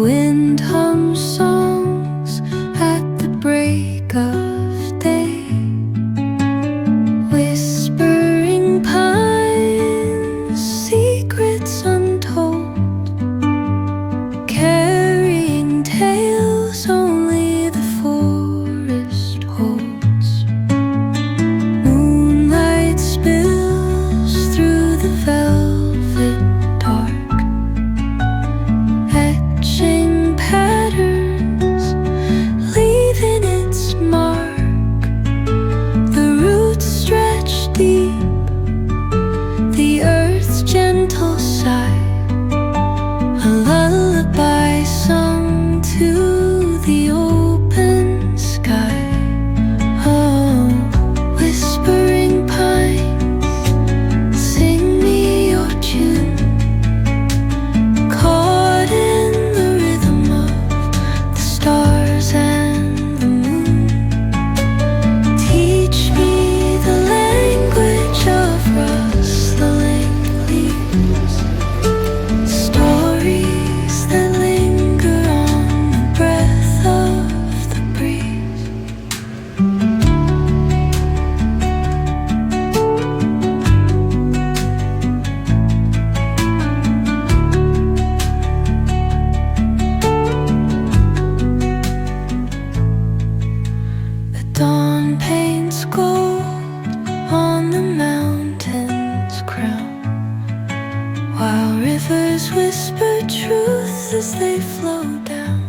wind hums songs at the break of day. Whispering pines, secrets untold, carrying tales only the forest holds. Moonlight spills through the velvet dark, etching patterns, leaving its mark. The roots stretch deep, the earth's gentle sigh, a lullaby sung to the open sky. Oh, whispering pines, sing me your tune, caught in the rhythm of the stars and the moon. Teach me the language of rustling leaves, stories that linger on the breath of the breeze. The dawn paints gold on the mountain's crown, while rivers whisper truth as they flow down.